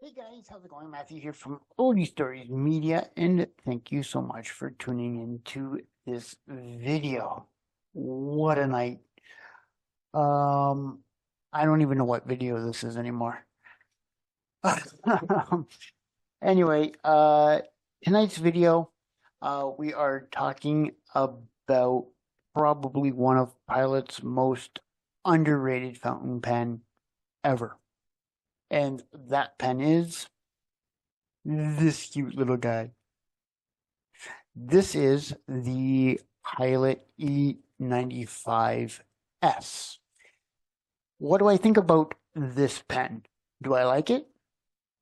Hey guys, how's it going? Matthew here from Oldie Stories Media, and thank you so much for tuning into this video. What a night. Um, I don't even know what video this is anymore. Anyway, tonight's video, we are talking about probably one of Pilot's most underrated fountain pen ever. And that pen is this cute little guy. This is the Pilot E95S. What do I think about this pen? Do I like it?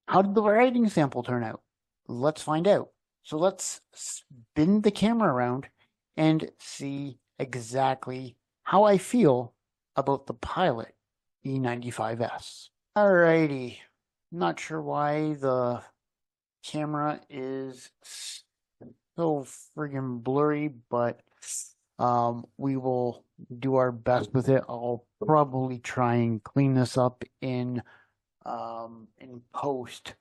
How did the writing sample turn out? Let's find out. So let's spin the camera around and see exactly how I feel about the Pilot E95S. Alrighty. Not sure why the camera is so friggin' blurry, but we will do our best with it. I'll probably try and clean this up in post.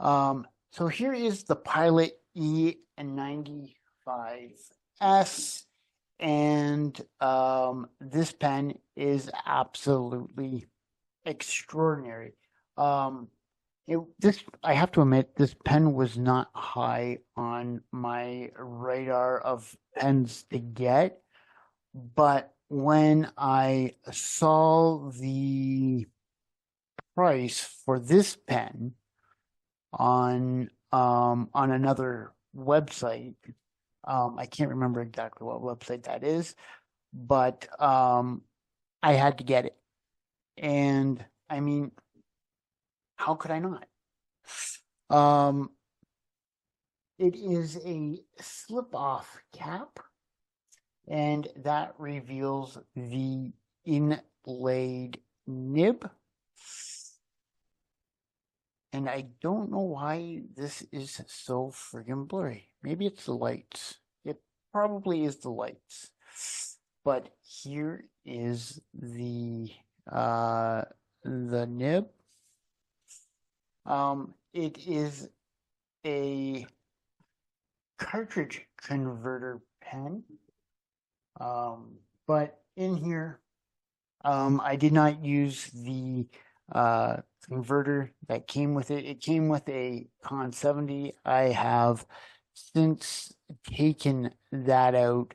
So here is the Pilot E95S, and this pen is absolutely extraordinary. I have to admit, this pen was not high on my radar of pens to get, but when I saw the price for this pen on another website, I can't remember exactly what website that is, but I had to get it. And I mean, how could I not? It is a slip-off cap, and that reveals the inlaid nib. And I don't know why this is so friggin' blurry. Maybe it's the lights. It probably is the lights. But here is the nib. It is a cartridge converter pen. But in here, I did not use the converter that came with it. It came with a Con 70. I have since taken that out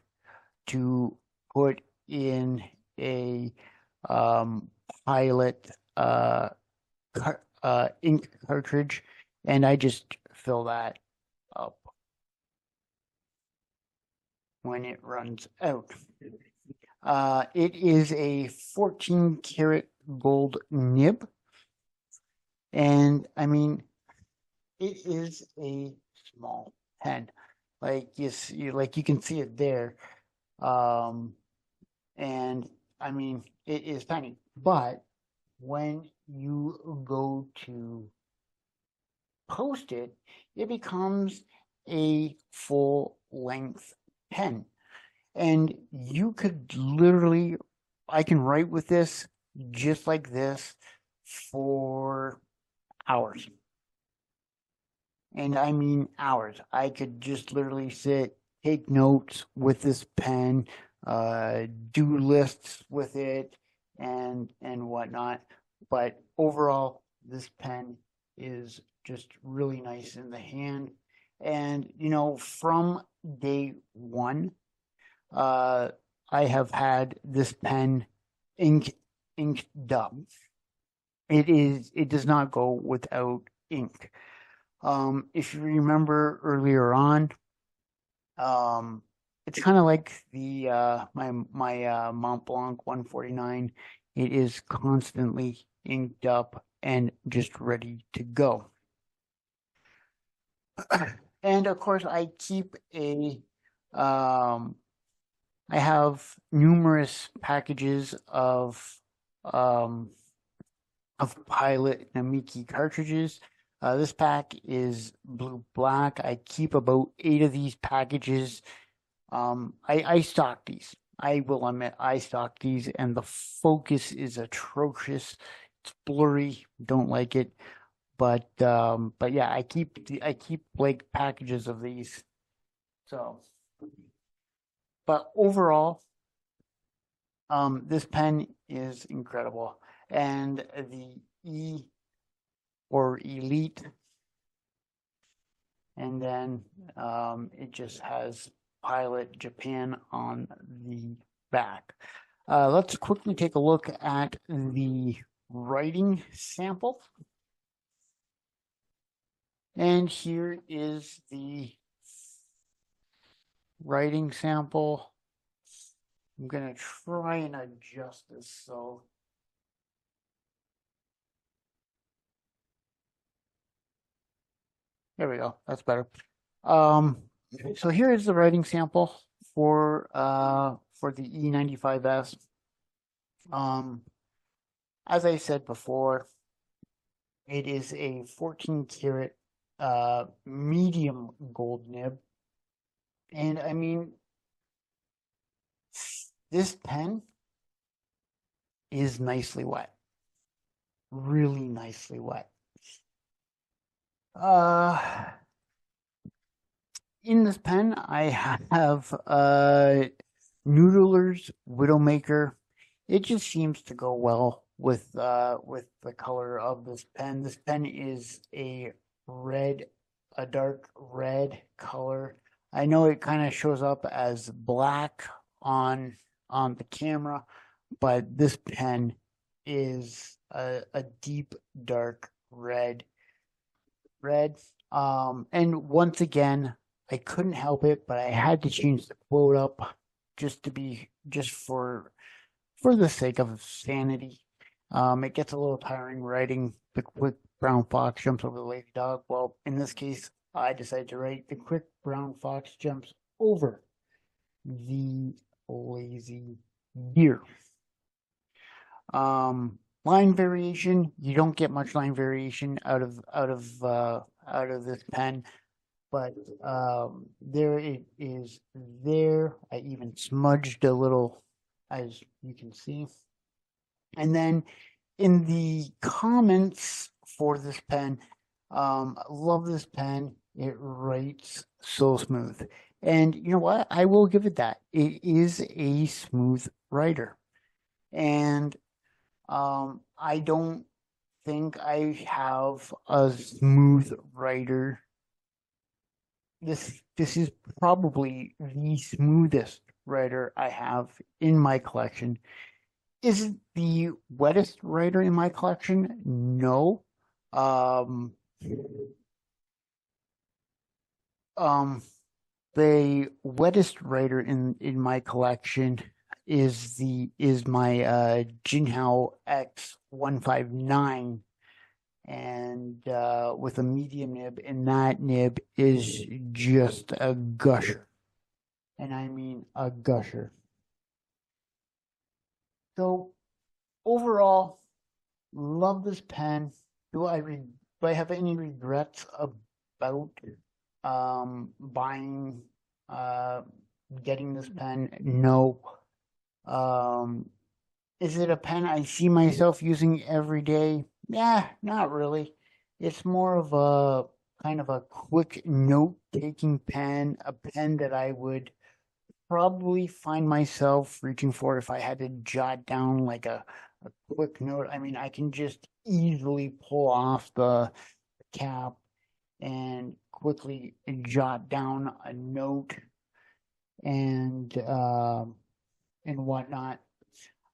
to put in a Pilot ink cartridge, and I just fill that up when it runs out. It is a 14 karat gold nib, and I mean, it is a small pen. Like you can see it there, and I mean, it is tiny. But when you go to post it, it becomes a full length pen. And you could literally, I can write with this just like this for hours. And I mean hours. I could just literally sit, take notes with this pen, do lists with it, and whatnot. But overall, this pen is just really nice in the hand. And you know, from day one, I have had this pen inked up. It does not go without ink. If you remember earlier on, it's kind of like the my Mont Blanc 149. It is constantly inked up and just ready to go. And of course, I keep a I have numerous packages of Pilot Namiki cartridges. This pack is blue-black. I keep about 8 of these packages. I stock these. I will admit, I stock these, and the focus is atrocious. It's blurry. Don't like it. But yeah, I keep like packages of these. So, but overall, this pen is incredible, and the E or Elite, and then it just has Pilot Japan on the back. Let's quickly take a look at the writing sample. And here is the writing sample. I'm going to try and adjust this so. There we go. That's better. So here is the writing sample for the E95S. As I said before, it is a 14 karat medium gold nib. And I mean, this pen is nicely wet. Really nicely wet. In this pen, I have Noodlers Widow. It just seems to go well with the color of this pen. This pen is a dark red color. I know it kind of shows up as black on the camera, but this pen is a deep dark red. And once again, I couldn't help it, but I had to change the quote up just for the sake of sanity. It gets a little tiring writing the quick brown fox jumps over the lazy dog. Well, in this case, I decided to write the quick brown fox jumps over the lazy deer. Line variation, you don't get much line variation out of this pen, but there it is there. I even smudged a little, as you can see. And then in the comments for this pen, love this pen. It writes so smooth. And you know what? I will give it that. It is a smooth writer. And I don't think I have a smooth writer. This is probably the smoothest writer I have in my collection. Is it the wettest writer in my collection? No. The wettest writer in my collection is my Jinhao X159, and with a medium nib, and that nib is just a gusher, and I mean a gusher. So overall, love this pen. Do I have any regrets about buying getting this pen? No. Is it a pen I see myself using every day? Yeah, not really. It's more of a kind of a quick note-taking pen, a pen that I would probably find myself reaching for if I had to jot down like a quick note. I mean, I can just easily pull off the cap and quickly jot down a note and whatnot.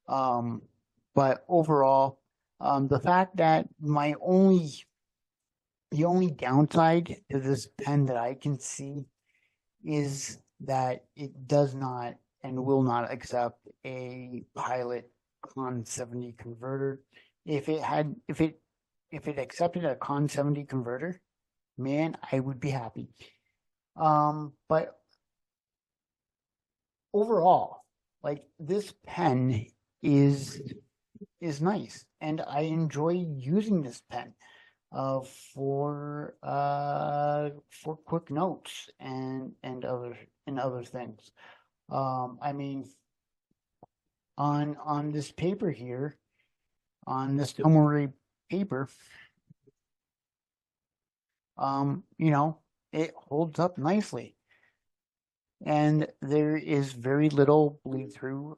But overall, the fact that the only downside to this pen that I can see is that it does not and will not accept a Pilot Con 70 converter. If it accepted a Con 70 converter, man, I would be happy. But overall, like, this pen is nice, and I enjoy using this pen for quick notes and other things. I mean, on this paper here, on this Tomori paper, you know, it holds up nicely. And there is very little bleed through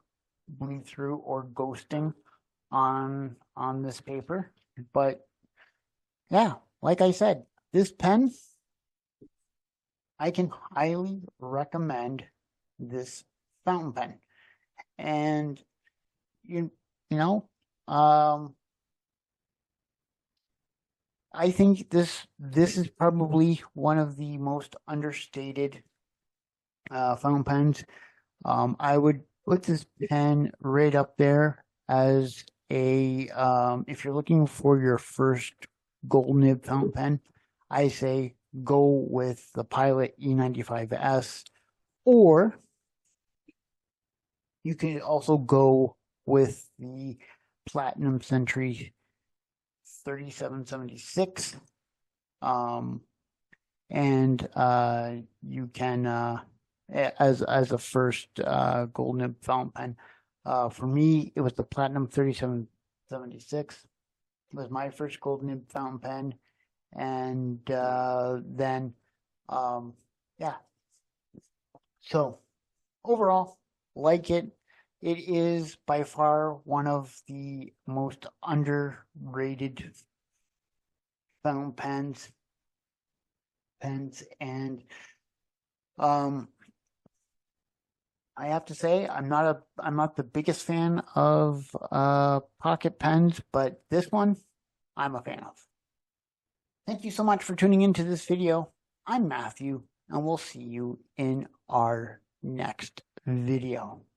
or ghosting on this paper. But yeah, like I said, this pen, I can highly recommend this fountain pen. And you you know, um, I think this is probably one of the most understated fountain pens. I would put this pen right up there as a if you're looking for your first gold nib fountain pen, I say go with the Pilot E95S, or you can also go with the Platinum Century 3776. Um, and you can as a first gold nib fountain pen. For me, it was the Platinum 3776. It was my first gold nib fountain pen, and then yeah. So overall, like it. It is by far one of the most underrated fountain pens, and um, I have to say I'm not the biggest fan of pocket pens, but this one I'm a fan of. Thank you so much for tuning into this video. I'm Matthew, and we'll see you in our next video.